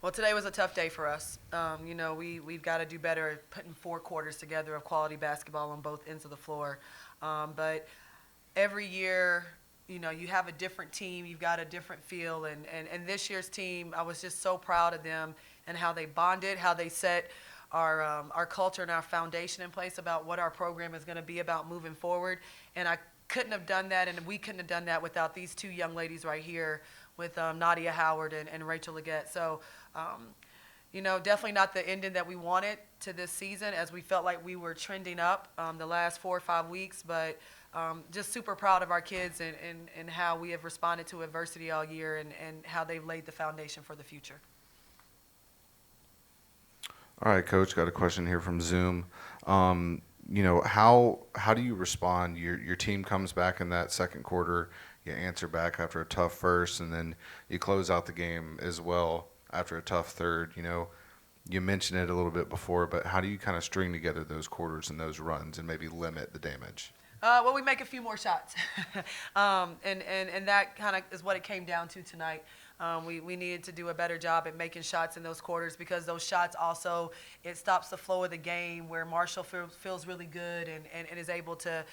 Well, today was a tough day for us. We've got to do better at putting 4 quarters together of quality basketball on both ends of the floor. But every year, you have a different team, you've got a different feel, and this year's team, I was just so proud of them and how they bonded, how they set our culture and our foundation in place about what our program is going to be about moving forward. And I couldn't have done that, and we couldn't have done that without these two young ladies right here with Nadia Howard and Rachel Leggett. So, definitely not the ending that we wanted to this season, as we felt like we were trending up the last 4 or 5 weeks, but just super proud of our kids and how we have responded to adversity all year and how they've laid the foundation for the future. All right, Coach. Got a question here from Zoom. How do you respond? Your team comes back in that second quarter. You answer back after a tough first, and then you close out the game as well after a tough third. You mentioned it a little bit before, but how do you kind of string together those quarters and those runs and maybe limit the damage? Well, we make a few more shots, and that kind of is what it came down to tonight. We needed to do a better job at making shots in those quarters, because those shots also, it stops the flow of the game, where Marshall feels really good and is able to,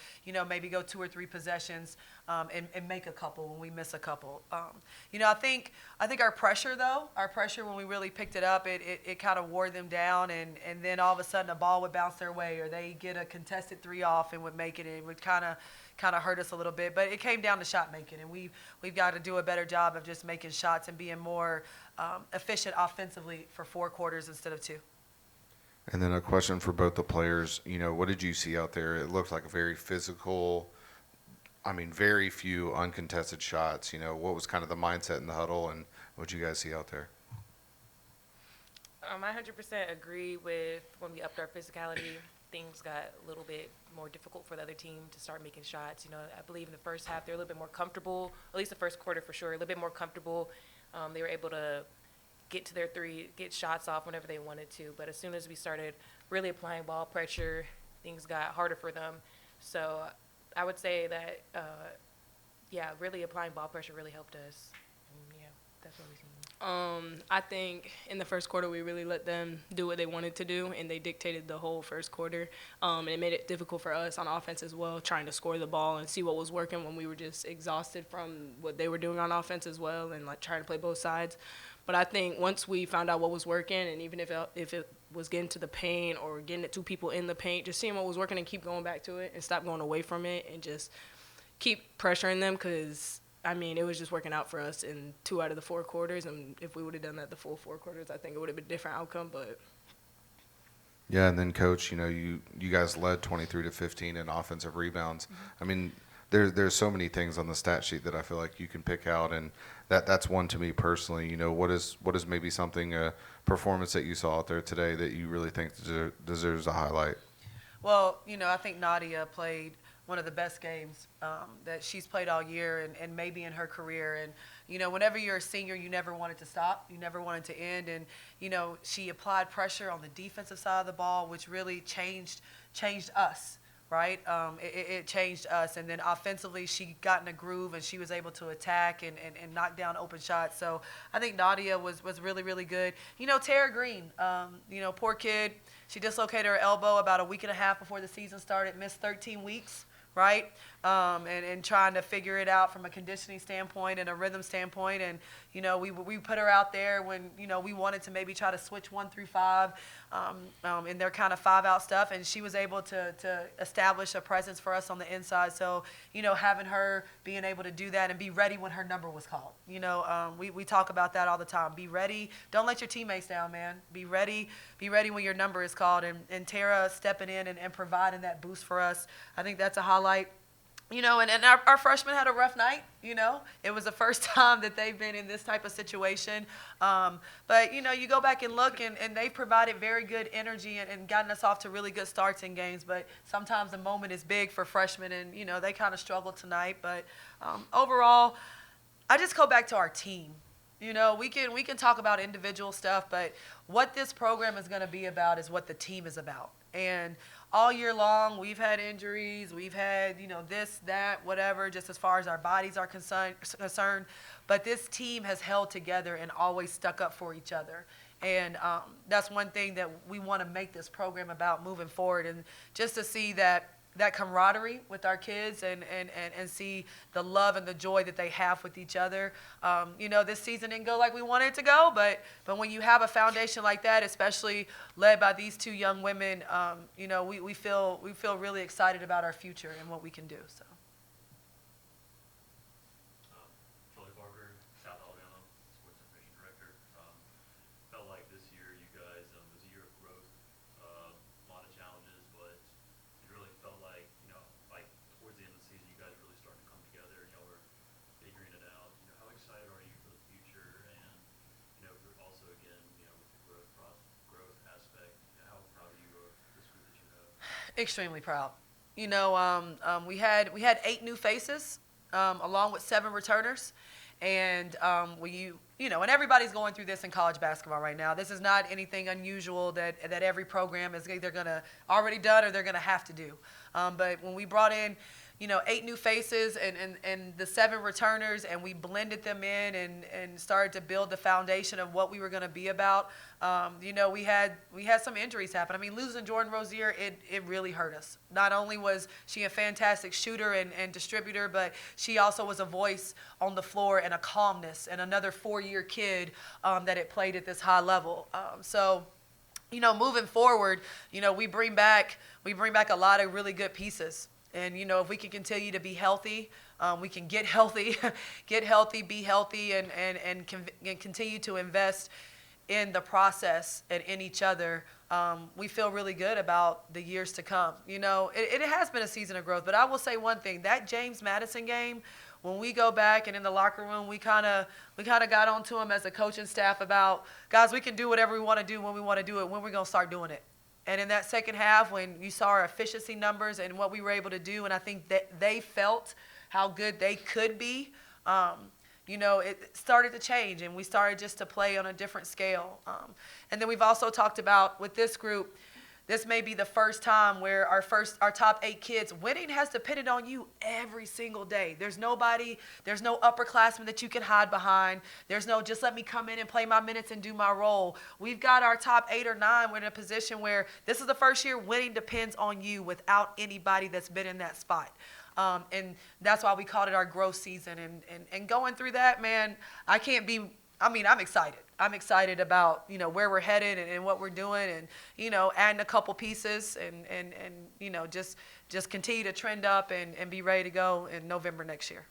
maybe go 2 or 3 possessions and make a couple when we miss a couple. I think our pressure, though, when we really picked it up, it kind of wore them down, and then all of a sudden a ball would bounce their way, or they get a contested three off and would make it. It would kind of hurt us a little bit, but it came down to shot making, and we've got to do a better job of just making shots and being more efficient offensively for 4 quarters instead of 2. And then a question for both the players. What did you see out there? It looked like a very physical. Very few uncontested shots. What was kind of the mindset in the huddle, and what did you guys see out there? I 100% agree with when we upped our physicality, things got a little bit more difficult for the other team to start making shots. I believe in the first half they were a little bit more comfortable, at least the first quarter for sure, a little bit more comfortable. They were able to get to their three, get shots off whenever they wanted to. But as soon as we started really applying ball pressure, things got harder for them. So I would say that, really applying ball pressure really helped us. And, that's what we seen. I think in the first quarter we really let them do what they wanted to do, and they dictated the whole first quarter. And it made it difficult for us on offense as well, trying to score the ball and see what was working when we were just exhausted from what they were doing on offense as well, and trying to play both sides. But I think once we found out what was working, and even if it was getting to the paint or getting it 2 people in the paint, just seeing what was working and keep going back to it and stop going away from it and just keep pressuring them, because it was just working out for us in 2 out of the 4 quarters, and if we would have done that the full 4 quarters, I think it would have been a different outcome. But Yeah, and then Coach, you guys led 23-15 in offensive rebounds. Mm-hmm. There's so many things on the stat sheet that I feel like you can pick out, and that's one to me personally. What is maybe something, a performance that you saw out there today that you really think deserves a highlight? Well, I think Nadia played one of the best games that she's played all year and maybe in her career. And, whenever you're a senior, you never want it to stop. You never want it to end. And, she applied pressure on the defensive side of the ball, which really changed us, right? It changed us. And then offensively, she got in a groove, and she was able to attack and knock down open shots. So I think Nadia was really, really good. Tara Green, poor kid. She dislocated her elbow about a week and a half before the season started, missed 13 weeks. Right? And trying to figure it out from a conditioning standpoint and a rhythm standpoint. And, we put her out there when, we wanted to maybe try to switch 1 through 5 in their kind of 5-out stuff. And she was able to establish a presence for us on the inside. So, having her being able to do that and be ready when her number was called. We talk about that all the time. Be ready. Don't let your teammates down, man. Be ready. Be ready when your number is called. And Tara stepping in and providing that boost for us, I think that's a highlight. And our freshmen had a rough night. It was the first time that they've been in this type of situation. But, you go back and look, and they provided very good energy and gotten us off to really good starts in games. But sometimes the moment is big for freshmen, and, they kind of struggled tonight. But overall, I just go back to our team. You know, we can talk about individual stuff, but what this program is going to be about is what the team is about. And all year long, we've had injuries, we've had, you know, this, that, whatever, just as far as our bodies are concerned. But this team has held together and always stuck up for each other. And that's one thing that we want to make this program about moving forward. And just to see that camaraderie with our kids and see the love and the joy that they have with each other. You know, this season didn't go like we wanted it to go, but when you have a foundation like that, especially led by these two young women, you know, we feel really excited about our future and what we can do. So. Charlie Barker, South Alabama Sports Information Director. Felt like this year you guys was a year of growth, a lot of challenges, but it really felt like, you know, like towards the end of the season, you guys really starting to come together. You know, we're figuring it out. You know, how excited are you for the future? And you know, also again, you know, with the growth aspect, you know, how proud are you of this group that you have? Extremely proud. You know, we had 8 new faces, along with 7 returners, and you know, and everybody's going through this in college basketball right now. This is not anything unusual that every program is either going to already done or they're going to have to do. But when we brought in, you know, 8 new faces and the 7 returners, and we blended them in and started to build the foundation of what we were going to be about. You know, we had some injuries happen. I mean, losing Jordan Rozier, it really hurt us. Not only was she a fantastic shooter and distributor, but she also was a voice on the floor and a calmness and another 4-year kid that had played at this high level. So, you know, moving forward, you know, we bring back a lot of really good pieces. And, you know, if we can continue to be healthy, we can get healthy, be healthy, and continue to invest in the process and in each other. We feel really good about the years to come. You know, it has been a season of growth, but I will say one thing, that James Madison game, when we go back and in the locker room, we kind of got onto him as a coaching staff about, guys, we can do whatever we want to do when we want to do it, when we're going to start doing it. And in that second half, when you saw our efficiency numbers and what we were able to do, and I think that they felt how good they could be, you know, it started to change, and we started just to play on a different scale. And then we've also talked about with this group, this may be the first time where our top 8 kids, winning has depended on you every single day. There's no upperclassmen that you can hide behind. There's no just let me come in and play my minutes and do my role. We've got our top 8 or 9. We're in a position where this is the first year winning depends on you without anybody that's been in that spot. And that's why we called it our growth season. And going through that, man, I'm excited. I'm excited about, you know, where we're headed and what we're doing, and, you know, adding a couple pieces and you know, just continue to trend up and be ready to go in November next year.